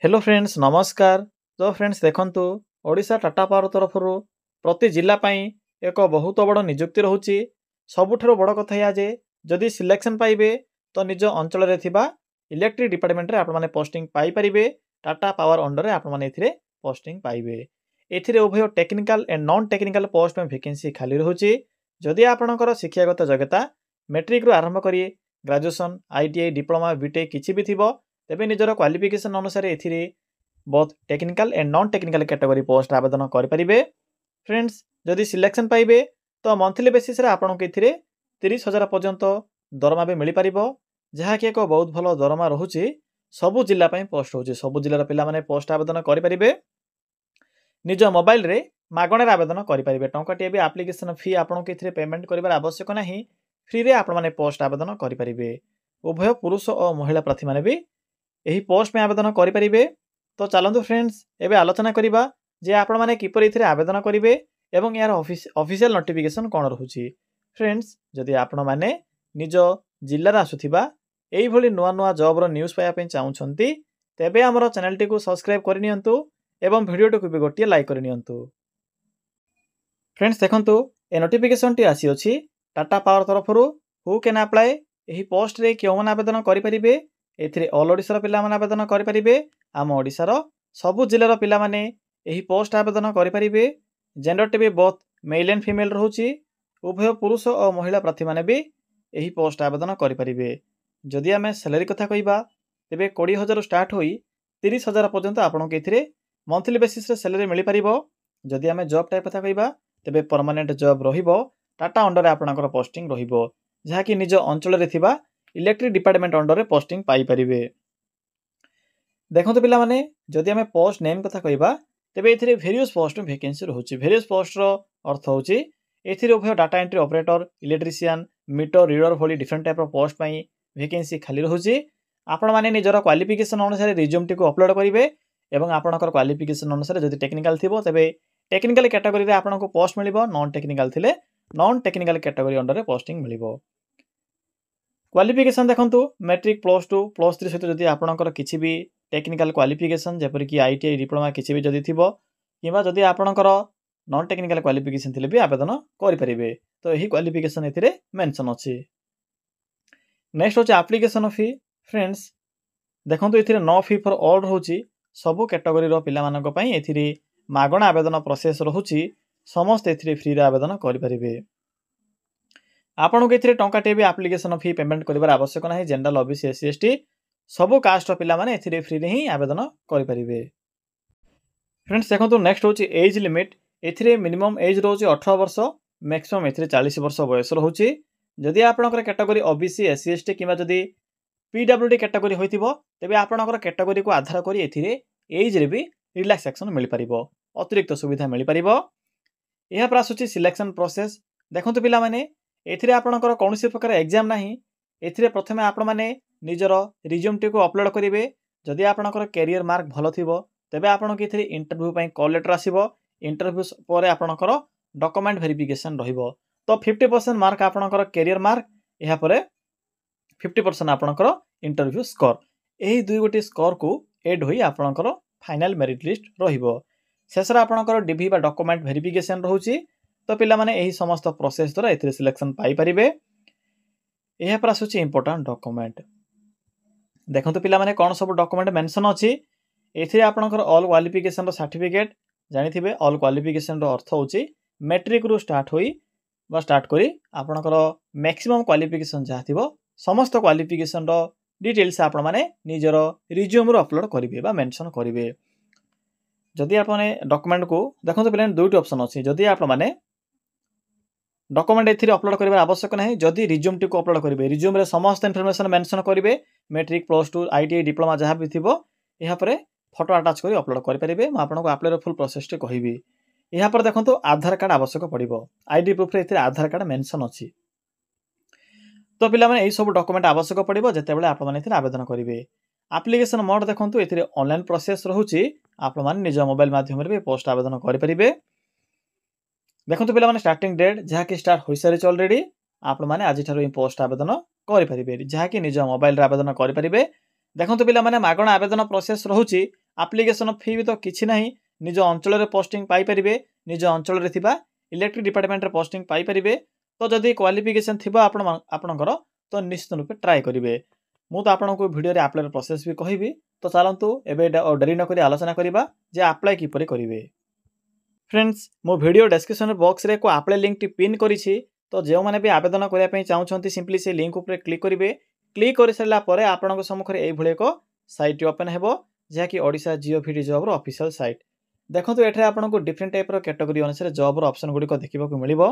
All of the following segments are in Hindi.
हेलो फ्रेंड्स नमस्कार। तो फ्रेंड्स देखंतु ओडिशा टाटा पावर तरफ प्रति जिला एक बहुत बड़ नियुक्ति रोचे। सबुठ बड़ कथा या जे जदि सिलेक्शन पाइबे तो निज अंचल रे थिबा इलेक्ट्रिक डिपार्टमेंट रे आपण माने पोस्टिंग पाई परिबे। टाटा पावर अंडर रे आपण माने एथिरे पोस्टिंग पाइबे। एथिरे उभय technical and non technical post में वैकेंसी खाली रहउची। जदि आपणकर शिक्षागत योग्यता मैट्रिक रु आरंभ करी ग्रेजुएशन आईटीआई डिप्लोमा बीटेक किछि भी थिबो तेबे निजर क्वालिफिकेशन अनुसार एथिरे both technical and non technical category post आवेदन करि परिबे। फ्रेंड्स जदि सिलेक्शन पाइबे तो मंथली बेसिस रे आपन के एथिरे 30,000 पर्यंत दरमा भी मिली परिबो, जहा कि एक बहुत भलो दरमा रहउची। सबु जिल्ला पई पोस्ट होची, सबु जिल्लार पिला माने पोस्ट आवेदन करि परिबे। निज मोबाइल रे मागणे आवेदन करि परिबे। टंकाटे भी एप्लिकेशन फी आपन के एथिरे पेमेंट करिवार आवश्यक नाही। फ्री रे आपण माने पोस्ट आवेदन करि परिबे। उभय पुरुष और महिला प्रार्थी माने भी यही पोस्ट में आवेदन करि परिबे। तो चलंतु फ्रेंड्स एबे आलोचना करिबा जे आपण माने किपर इथिरे आवेदन करिवे एवं यार ऑफिशियल नोटिफिकेशन कोन रहउची। फ्रेंड्स जदि आपण माने निज जिल्ला रा आसुथिबा एई भली नुवा नुवा जॉब रो न्यूज़ पाया पे चाहुछंती तेबे हमरो चैनल टी को सब्सक्राइब करि नियंतु एवं वीडियो टी को भी गोटिए लाइक करि नियंतु। फ्रेंड्स देखंतु ए नोटिफिकेशन टी आसी अछि टाटा पावर तरफरु। हु कैन अप्लाई एही पोस्ट रे केउ मन आवेदन करि परिबे। एथिरे ऑल ओडिसा रो पिला माने आवेदन करि परिबे। आम ओडिसा रो सबु जिल्ला रो पिला माने एही पोस्ट आवेदन करि परिबे। जेंडर टी भी बोथ मेल एंड फीमेल रहउची। उभय पुरुष और महिला प्रार्थी माने भी एही पोस्ट आवेदन करि परिबे। जदि आमे सैलरी कथा कहिबा तेबे 20,000 स्टार्ट होई 30,000 पर्यंत आपन के एथिरे मंथली बेसिस रे सैलरी मिली परिबो। जदि आमे जॉब टाइप कथा कहिबा तेबे परमानेंट जॉब रहिबो। टाटा अंडर रे आपनकर पोस्टिंग रहिबो, जहा कि निज अंचल रे थिबा इलेक्ट्रिक डिपार्टमेंट अंडर रे पोस्टिंग पाई परिबे। देखंतु पिला माने जदि आमे पोस्ट नेम कथा कहिबा तेबे एथिरे वेरियस पोस्ट में वैकेंसी रहउची। वेरियस पोस्ट रो अर्थ होची एथिरे उभय data entry operator electrician meter reader भली डिफरेंट टाइप रो पोस्ट पई वैकेंसी खाली रहउची। आपण माने निजर क्वालिफिकेशन अनुसार रिज्यूम टी को अपलोड करिवे एवं आपनकर क्वालिफिकेशन अनुसार जदि टेक्निकल थिबो तेबे टेक्निकल कैटेगरी रे आपनको पोस्ट मिलिबो। नॉन टेक्निकल थिले नॉन टेक्निकल कैटेगरी अंडर रे पोस्टिंग मिलिबो। क्वालिफिकेशन देखंतु मैट्रिक प्लस 2 प्लस 3 सहित जदि आपनकर किछि भी टेक्निकल क्वालिफिकेशन जेपर कि आईटीआई डिप्लोमा किछि भी जदि थिबो किबा जदि आपनकर नॉन टेक्निकल क्वालिफिकेशन थिले भी आवेदन करि परिबे। तो एही क्वालिफिकेशन एथिरे मेंशन अछि। नेक्स्ट होछि एप्लीकेशन फी। फ्रेंड्स देखंतु एथिरे नो फी फॉर ऑल रहउची। सबु कैटेगरी रो पिला मानक पई एथिरे मागणा आवेदन प्रोसेस रहउची। समस्त एथिरे फ्री रे आवेदन करि परिबे। आपन के एथिरे टंकाटे भी एप्लिकेशन फी पेमेंट करिवार आवश्यक नाही। जनरल ओबीसी एससी एसटी सबु कास्ट रो पिला माने एथिरे फ्री रे ही आवेदन करि परिबे। फ्रेंड्स देखंतु नेक्स्ट होची एज लिमिट। एथिरे मिनिमम एज रहउची 18 वर्ष, मैक्सिमम एथिरे 40 वर्ष बयस रहउची। जदि आपनकर कैटेगरी ओबीसी एससी एसटी किबा जदि पीडब्ल्यूडी कैटेगरी होइतिबो तेबे आपनकर कैटेगरी को आधार करी एथिरे एज रे भी रिलैक्सेशन मिल परिबो, अतिरिक्त सुविधा मिल परिबो। एहा पर आसुची सिलेक्शन प्रोसेस। देखंतु पिला माने एथिरे आपनकर कोनोसी प्रकार एग्जाम नाही। एथिरे प्रथमे आपण माने निजर रिज्यूम टी को अपलोड करिवे। जदि आपनकर कैरियर मार्क भलो थिबो तेबे आपण के एथिरे इंटरव्यू पई कॉल लेटर आसीबो। इंटरव्यू परे आपनकर डॉक्यूमेंट वेरिफिकेशन रहिबो। तो 50% मार्क आपनकर कैरियर मार्क, एहा परे 50% आपनकर इंटरव्यू स्कोर। एही दुई गोटी स्कोर को ऐड होई आपनकर फाइनल मेरिट लिस्ट रहिबो। शेषर आपनकर डीवी बा डॉक्यूमेंट वेरिफिकेशन रहउची। तो पिला माने एही समस्त प्रोसेस द्वारा एथिरे सिलेक्शन पाई परिबे। एहा पर आसुची इंपोर्टेंट डॉक्यूमेंट। देखंतु पिला माने कोन सब डॉक्यूमेंट मेंशन अछि। एथिरे आपनकर ऑल क्वालिफिकेशन रो सर्टिफिकेट जानिथिबे। ऑल क्वालिफिकेशन रो अर्थ होची मैट्रिक रु स्टार्ट होई बा स्टार्ट करी आपनकर मैक्सिमम क्वालिफिकेशन जा थिबो समस्त क्वालिफिकेशन रो डिटेल्स आपण माने निजर रिज्यूम रो अपलोड करिवे बा मेंशन करिवे। जदि आपने डॉक्यूमेंट को देखंतु पिला दुईटी ऑप्शन अछि। जदि आपण माने डॉक्यूमेंट एथिरे अपलोड करिवार आवश्यक नाही। जदि रिज्यूम टी को अपलोड करिवे रिज्यूम रे समस्त इन्फॉर्मेशन मेंशन करिवे। मैट्रिक प्लस 2 आईटीआई डिप्लोमा जहां भी थिबो एहा परे फोटो अटैच करी अपलोड करि परिबे। म आपनको अप्लाई रो फुल प्रोसेस टी कहिबी। एहा पर देखंतु आधार कार्ड आवश्यक पड़िबो। आईडी प्रूफ रे एथिरे आधार कार्ड मेंशन अछि। तो पिला माने एही सब डॉक्यूमेंट आवश्यक पड़िबो जेते बेले आपण माने एथिरे आवेदन करिवे। एप्लिकेशन मोड देखंतु एथिरे ऑनलाइन प्रोसेस रहउची। आपण माने निज मोबाइल माध्यम रे पोस्ट आवेदन करि परिबे। देखंतु पिला माने स्टार्टिंग डेट जहा कि स्टार्ट होई सारिछ ऑलरेडी। आपण माने आज ठारो पोस्ट आवेदन करि परिबे, जहा कि निज मोबाइल रे आवेदन करि परिबे। देखंतु पिला माने मागणा आवेदन प्रोसेस रहउची। आप्लिकेसन फी भी तो किछि नाही निज अंचल रे पोस्टिंग पाई परिबे निज अंचल रे थिबा इलेक्ट्रिक डिपार्टमेंट रे पोस्टिंग पाई परिबे तो जदि क्वालिफिकेशन थिबा आपणकर तो निश्चित रूपे ट्राए करिवे मु तो आपनको वीडियो रे अप्लाई प्रोसेस भी कहिबी तो चलंतु एबे डेरी न करी आलोचना करिबा जे अप्लाई किपरि करिवे फ्रेंड्स मो वीडियो डिस्क्रिप्शन बॉक्स रे को अप्लाई लिंक टी पिन करिछि तो जे माने भी आवेदन करिया पई चाहउछंती सिंपली से लिंक ऊपर क्लिक करिवे क्लिक करि सरला परे आपनको सम्मुख रे एई भळे को साइट ओपन हेबो जे कि ओडिसा जियो भिडी जॉब रो ऑफिशियल साइट देखंतु एठरे आपनको डिफरेंट टाइप रो कैटेगरी अनुसार जॉब रो ऑप्शन गुडी को देखिबा को मिलिबो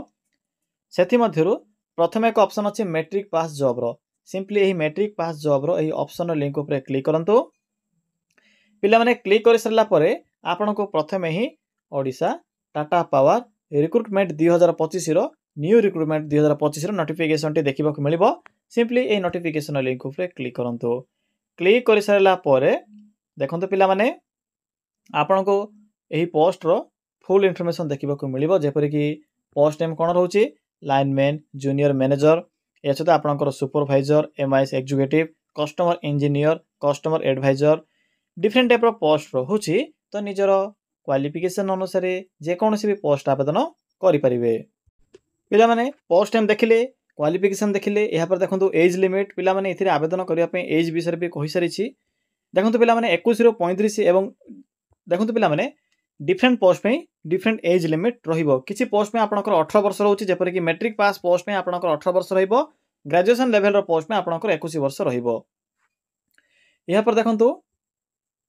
सेथि मध्यरु प्रथम एक ऑप्शन अछि मैट्रिक पास जॉब रो सिंपली एही मैट्रिक पास जॉब रो एही ऑप्शन रो लिंक ऊपर क्लिक करंतु पिला माने क्लिक करि सरला परे आपनको प्रथमे ही ओडिसा टाटा पावर रिक्रुटमेंट 2025 रो न्यू रिक्रुटमेंट 2025 रो नोटिफिकेशन टी देखिबा को मिलिबो सिंपली ए नोटिफिकेशन लिंक ऊपर क्लिक करंतु क्लिक करि सरला परे देखंतु पिला माने आपनको एही पोस्ट रो फुल इन्फॉर्मेशन देखिबा को मिलिबो जेपरि कि पोस्ट नेम कोन रहउची लाइनमैन जूनियर मैनेजर या छता आपनकर supervisor MIS executive customer engineer customer advisor different type रो पोस्ट रहउची तो निजरो क्वालिफिकेशन अनुसार जे कोनसी भी पोस्ट आवेदन करि परिबे पिला माने पोस्ट नेम देखिले क्वालिफिकेशन देखिले या पर देखंतु एज लिमिट पिला माने इथिरे आवेदन करिया पे एज विषय भी कहि सारि छी देखंतु पिला माने 21 रो 35 एवं देखंतु पिला माने डिफरेंट पोस्ट पे डिफरेंट एज लिमिट रहिबो किछि पोस्ट में आपनकर 18 वर्ष रहउची जेपर कि मैट्रिक पास पोस्ट में आपनकर 18 वर्ष रहिबो ग्रेजुएशन लेवल रो पोस्ट में आपनकर 21 वर्ष रहिबो या पर देखंतु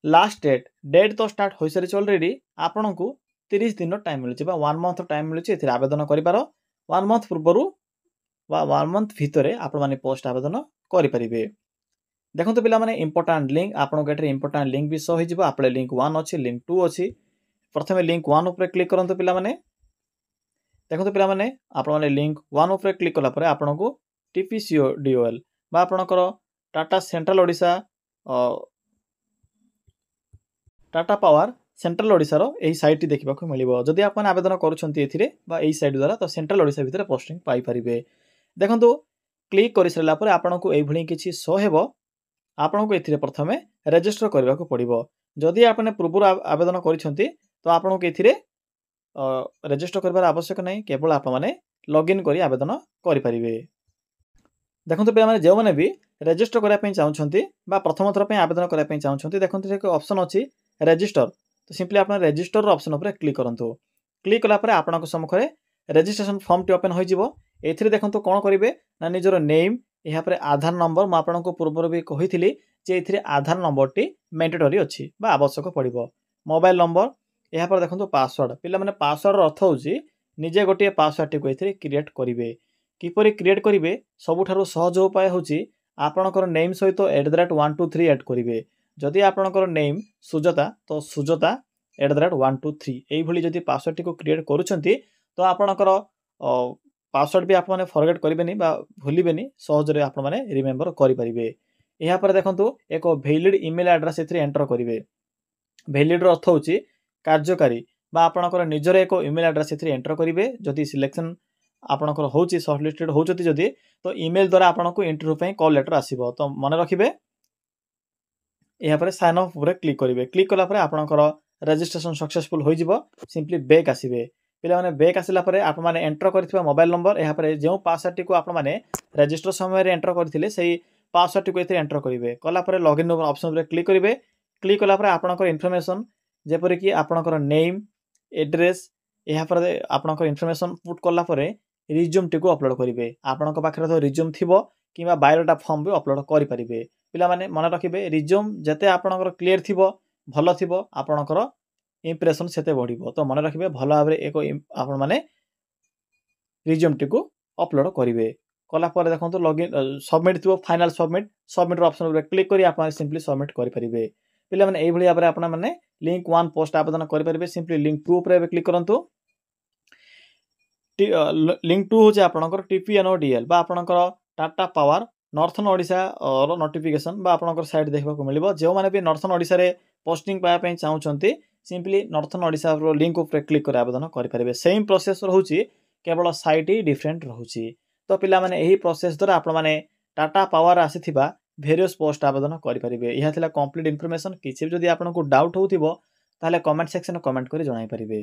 लास्ट डेट तो स्टार्ट होई सारि ऑलरेडी आपनकु 30 दिन टाइम मिलुची बा 1 मंथ टाइम मिलुची एथिरे आवेदन करिबारो 1 मंथ पूर्वरु वा 1 मंथ भितरे आपण माने पोस्ट आवेदन करि परिबे देखंतु पिला माने इंपोर्टेंट लिंक आपण गेटरे इंपोर्टेंट लिंक भी सो होई जिवो आपले लिंक 1 अछि लिंक 2 अछि प्रथमे लिंक 1 ऊपर क्लिक करंतु पिला माने देखंतु पिला माने आपण माने लिंक 1 ऊपर क्लिक कला परे आपनको टीपीसीओडीओएल बा आपनकर Tata central Odisha Tata power central Odisha रो एही साइट देखिबा को मिलिबो जदि आपण आवेदन करूछंती एथिरे बा एही साइट द्वारा तो सेंट्रल ओडिसा भितरे पोस्टिंग पाई परिबे देखंतु क्लिक करि सरला परे आपनको एही भली किछि शो हेबो आपनको एथिरे प्रथमे रजिस्टर करबा को पड़िबो जदि आपने पूर्व आवेदन करिछंती तो आपनको एथिरे रजिस्टर करबार आवश्यक नै केवल आपण माने लॉगिन करी आवेदन करि परिबे देखंतु पे माने जे माने भी रजिस्टर करिया पई चाहउछंती बा प्रथम थर पई आवेदन करिया पई चाहउछंती देखंतु एक ऑप्शन अछि रजिस्टर तो सिंपली आपण रजिस्टर रो ऑप्शन ऊपर क्लिक करंतु क्लिक कला परे आपनको सम्मुख रे रजिस्ट्रेशन फॉर्म टी ओपन होई जिवो एथिरे देखंतु कोन करिवे ना निजरो नेम या परे आधार नंबर म आपनको पूर्व भी कहिथिली जे एथिरे आधार नंबर टी मैंडेटरी अछि बा आवश्यक पड़िबो मोबाइल नंबर या पर देखंतु पासवर्ड पिला माने पासवर्ड रो अर्थ होउची निजे गोटे पासवर्ड टी को एथिरे क्रिएट करिवे किपरि क्रिएट करिवे सबुठारो सहज उपाय होउची आपनकर नेम सहित @123 ऐड करिवे जदि आपनकर नेम सुजता तो सुजता @123 एई भली जदि पासवर्ड टी को क्रिएट करूछंती तो आपनकर पासवर्ड भी आपण माने फॉरगेट करिवेनी बा भूलिबेनी सहज रे आपण माने रिमेंबर करि परिबे एहा पर देखंतु एक वैलिड ईमेल एड्रेस एथरे एंटर करिवे वैलिड रो अर्थ होची कार्यकारी बा आपनकर निजर एक ईमेल एड्रेस एथरे एंटर करिवे जदि सिलेक्शन आपनकर होची शॉर्टलिस्टेड होचती जदि तो ईमेल द्वारा आपनको इंटरव्यू पे कॉल लेटर आसीबो तो मन रखिबे एहा पर साइन अप ऊपर क्लिक करिवे क्लिक कला पर आपनकर रजिस्ट्रेशन सक्सेसफुल होई जिवो सिंपली बैक आसीबे पिला माने बैक आसिला परे आप माने एंटर करथिबा मोबाइल नंबर एहा परे जेउ पासवर्ड टी को आप माने रजिस्टर समय रे एंटर करथिले सेही पासवर्ड टी को एथे एंटर करिवे कला परे लॉगिन ऑप्शन ऊपर क्लिक करिवे क्लिक कला परे आपनकर इन्फॉर्मेशन जेपरि कि आपनकर नेम एड्रेस एहा परे आपनकर इन्फॉर्मेशन पुट कला परे रिज्यूम टी को अपलोड करिवे आपनक पाखरे तो रिज्यूम थिबो किबा बायोडाटा फॉर्म भी अपलोड करि परिबे पिला माने मन रखिबे रिज्यूम जते आपनकर क्लियर थिबो भलो थिबो आपनकर इंप्रेशन सेते बढ़िबो तो मन रखिबे भलो भाबरे एक आपण माने रिज्यूम टी को अपलोड करिवे कला पर देखंतु लॉगिन सबमिट थिबो फाइनल सबमिट रो ऑप्शन ऊपर क्लिक करी आपण सिंपली सबमिट करि परिबे पिला माने एई भली भाबरे आपण माने लिंक 1 पोस्ट आवेदन करि परिबे सिंपली लिंक 2 ऊपर क्लिक करंतु लिंक 2 होचे आपनकर टीपीएनओडीएल बा आपनकर टाटा पावर नॉर्थन ओडिसा रो नोटिफिकेशन बा आपनकर साइट देखबा को मिलिबो जे माने भी नॉर्थन ओडिसा रे पोस्टिंग पाया पई चाहउचंती सिंपली नॉर्थन ओडिसा रो लिंक ऊपर क्लिक कर आवेदन करि परिबे सेम प्रोसेस रहउची केवल साइट ही डिफरेंट रहउची तो पिला माने एही प्रोसेस द्वारा आपण माने टाटा पावर आसीथिबा ଭେରିୟସ୍ ପୋଷ୍ଟ ଆବେଦନ କରିପାରିବେ। ଏହା ଥିଲା କମ୍ପ୍ଲିଟ୍ ଇନଫର୍ମେସନ୍। କିଛି ବି ଯଦି ଆପଣଙ୍କୁ ଡାଉଟ୍ ହେଉଥିବ ତାହେଲେ କମେଣ୍ଟ ସେକ୍ସନରେ କମେଣ୍ଟ କରି ଜଣାଇ ପାରିବେ।